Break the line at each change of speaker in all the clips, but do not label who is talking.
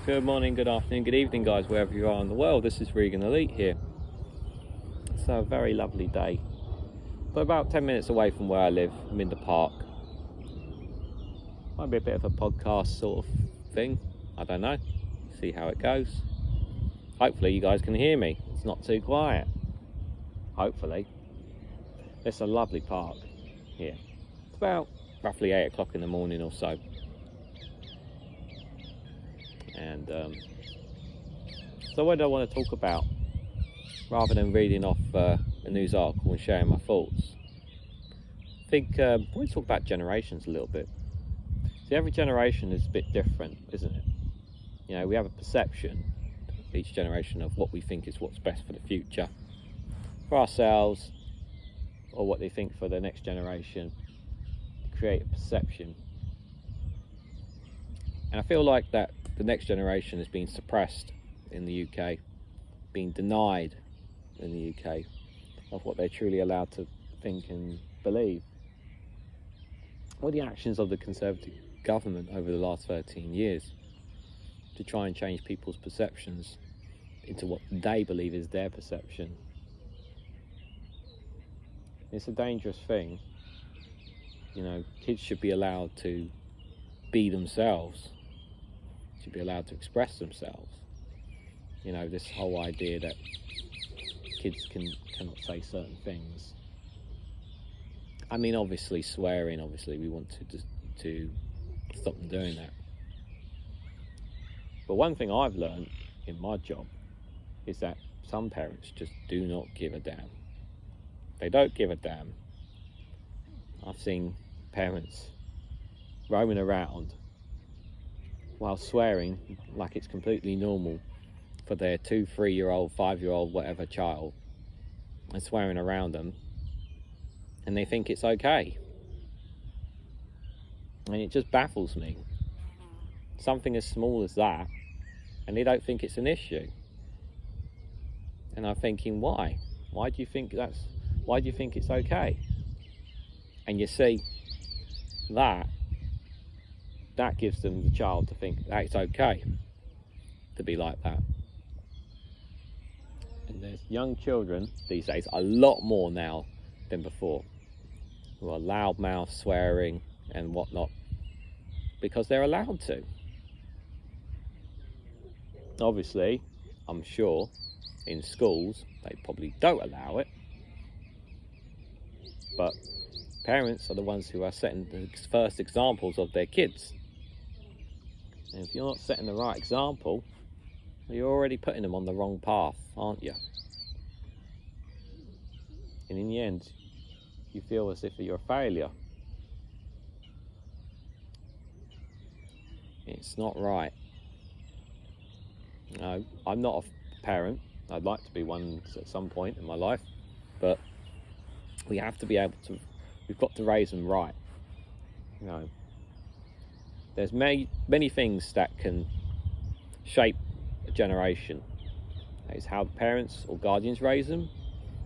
Good morning, good afternoon, good evening, guys, wherever you are in the world. This is REGANELITE here. It's a very lovely day. But about 10 minutes away from where I live, I'm in the park. Might be a bit of a podcast sort of thing. I don't know. See how it goes. Hopefully you guys can hear me. It's not too quiet. Hopefully. It's a lovely park here. It's about roughly 8 o'clock in the morning or so. And so what do I want to talk about? Rather than reading off a news article and sharing my thoughts, I think I want to talk about generations a little bit. See, every generation is a bit different, isn't it? You know, we have a perception, each generation, of what we think is what's best for the future, for ourselves, or what they think for the next generation, to create a perception. And I feel like that the next generation has been suppressed in the UK, being denied in the UK of what they're truly allowed to think and believe. All the actions of the Conservative government over the last 13 years to try and change people's perceptions into what they believe is their perception. It's a dangerous thing. You know, kids should be allowed to be themselves, should be allowed to express themselves. You know, this whole idea that kids cannot say certain things. I mean, obviously swearing, obviously we want to stop them doing that. But one thing I've learned in my job is that some parents just do not give a damn. They don't give a damn. I've seen parents roaming around while swearing like it's completely normal for their 2, 3-year-old, 5-year-old, whatever child, and swearing around them, and they think it's okay. And it just baffles me. Something as small as that, and they don't think it's an issue. And I'm thinking, why? Why do you think it's okay? And you see, that gives them the child to think that it's okay to be like that. And there's young children these days, a lot more now than before, who are loudmouth swearing and whatnot because they're allowed to. Obviously, I'm sure in schools they probably don't allow it, but parents are the ones who are setting the first examples of their kids. And if you're not setting the right example, you're already putting them on the wrong path, aren't you? And in the end, you feel as if you're a failure. It's not right. No, I'm not a parent. I'd like to be one at some point in my life, but we have to be able to, we've got to raise them right. You know, there's many things that can shape a generation. It's how the parents or guardians raise them,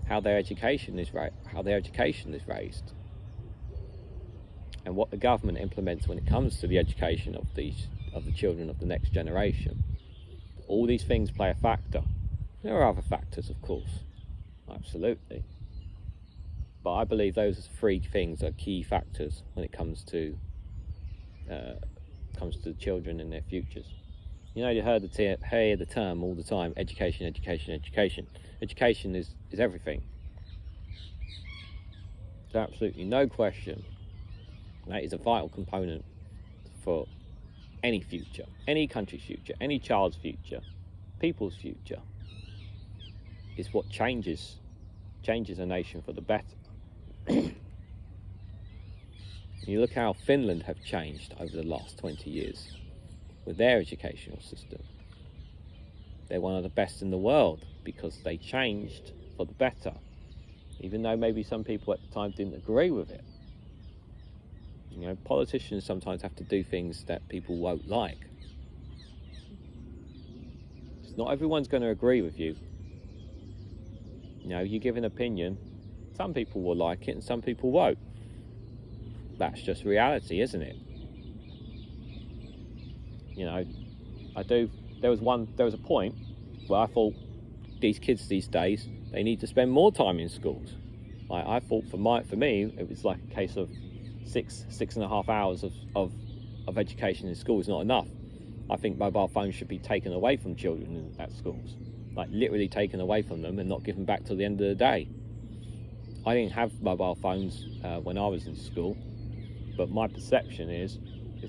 how their education is raised, and what the government implements when it comes to the education of the children of the next generation. All these things play a factor. There are other factors, of course, absolutely, but I believe those 3 things are key factors when it comes to the children and their futures. You know, you heard the term all the time: education, education, education. Education is everything. There's absolutely no question. That is a vital component for any future, any country's future, any child's future, people's future. It's what changes a nation for the better. You look how Finland have changed over the last 20 years with their educational system. They're one of the best in the world because they changed for the better, even though maybe some people at the time didn't agree with it. You know, politicians sometimes have to do things that people won't like. Not everyone's going to agree with you. You know, you give an opinion, some people will like it and some people won't. That's just reality, isn't it? You know, I do there was a point where I thought these kids these days, they need to spend more time in schools. Like, I thought for me, it was like a case of 6.5 hours of education in school is not enough. I think mobile phones should be taken away from children at schools, like literally taken away from them and not given back till the end of the day. I didn't have mobile phones when I was in school, but my perception is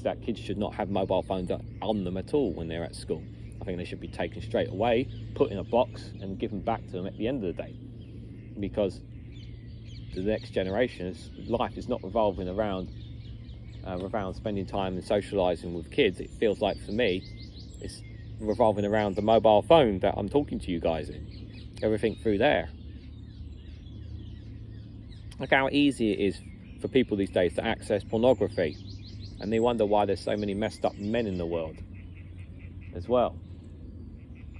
that kids should not have mobile phones on them at all when they're at school. I think they should be taken straight away, put in a box and given back to them at the end of the day, because the next generation's life is not revolving around spending time and socialising with kids. It feels like, for me, it's revolving around the mobile phone that I'm talking to you guys in, everything through there. Look how easy it is for people these days to access pornography, and they wonder why there's so many messed up men in the world as well.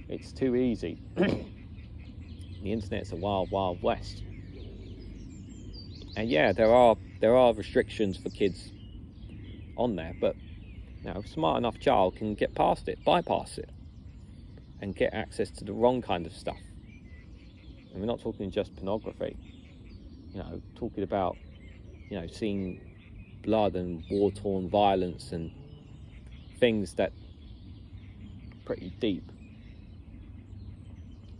It's too easy. The internet's a wild, wild west. And yeah, there are restrictions for kids on there, but a smart enough child can get past it, bypass it, and get access to the wrong kind of stuff. And we're not talking just pornography. Talking about, seeing blood and war-torn violence and things that are pretty deep.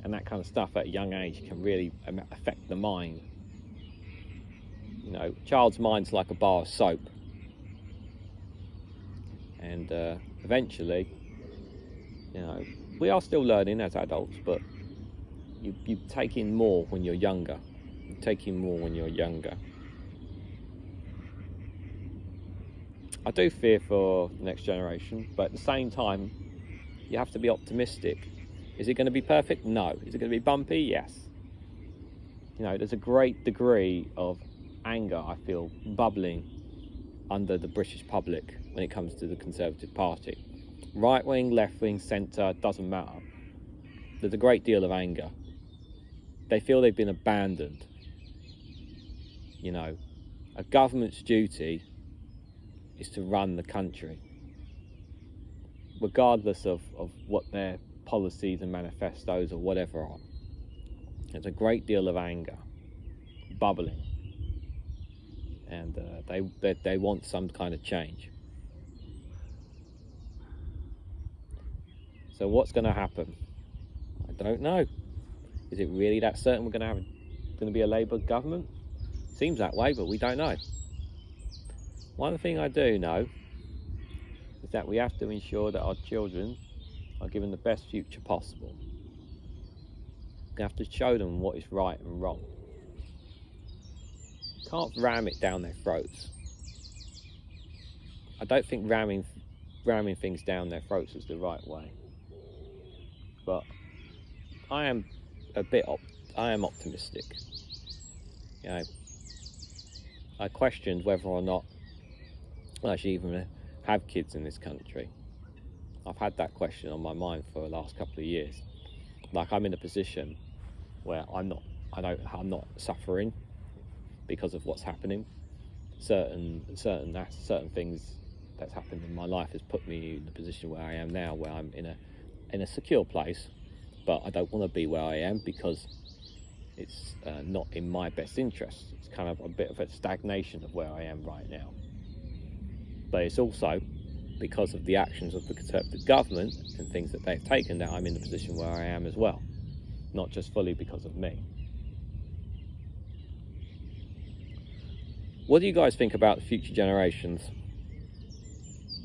And that kind of stuff at a young age can really affect the mind. Child's mind's like a bar of soap. And eventually, we are still learning as adults, but you take in more when you're younger. You take in more when you're younger. I do fear for the next generation, but at the same time, you have to be optimistic. Is it going to be perfect? No. Is it going to be bumpy? Yes. There's a great degree of anger, I feel, bubbling under the British public when it comes to the Conservative Party. Right wing, left wing, centre, doesn't matter. There's a great deal of anger. They feel they've been abandoned. A government's duty is to run the country, regardless of what their policies and manifestos or whatever are. There's a great deal of anger bubbling, and they want some kind of change. So what's going to happen? I don't know. Is it really that certain we're going to be a Labour government? Seems that way, but we don't know. One thing I do know is that we have to ensure that our children are given the best future possible. We have to show them what is right and wrong. You can't ram it down their throats. I don't think ramming things down their throats is the right way. But I am optimistic. I questioned whether or not I should even have kids in this country. I've had that question on my mind for the last couple of years. Like, I'm in a position where I'm not suffering because of what's happening. Certain things that's happened in my life has put me in the position where I am now, where I'm in a secure place, but I don't want to be where I am because it's not in my best interest. It's kind of a bit of a stagnation of where I am right now. But it's also because of the actions of the Conservative government and things that they've taken that I'm in the position where I am as well, not just fully because of me. What do you guys think about the future generations?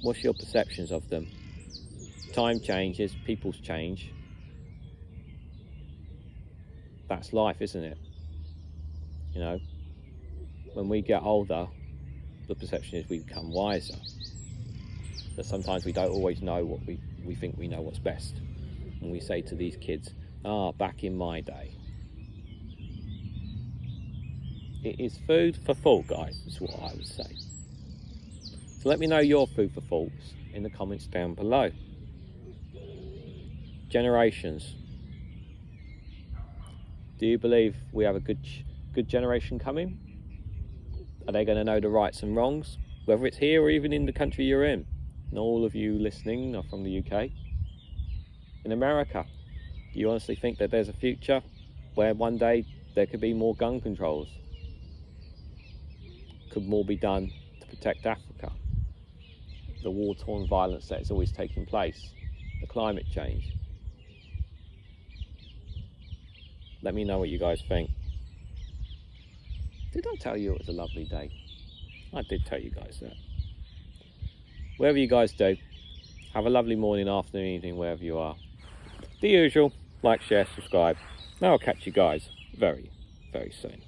What's your perceptions of them? Time changes, people's change. That's life, isn't it? When we get older, the perception is we become wiser. But sometimes we don't always know what we think we know what's best. When we say to these kids, back in my day. It is food for thought, guys, is what I would say. So let me know your food for thoughts in the comments down below. Generations. Do you believe we have a good generation coming? Are they going to know the rights and wrongs, whether it's here or even in the country you're in? And all of you listening are from the UK. in America? Do you honestly think that there's a future where one day there could be more gun controls? Could more be done to protect Africa? The war-torn violence that is always taking place, the climate change. Let me know what you guys think. Did I tell you it was a lovely day? I did tell you guys that. Wherever you guys do, have a lovely morning, afternoon, evening, wherever you are. The usual, like, share, subscribe. Now I'll catch you guys very, very soon.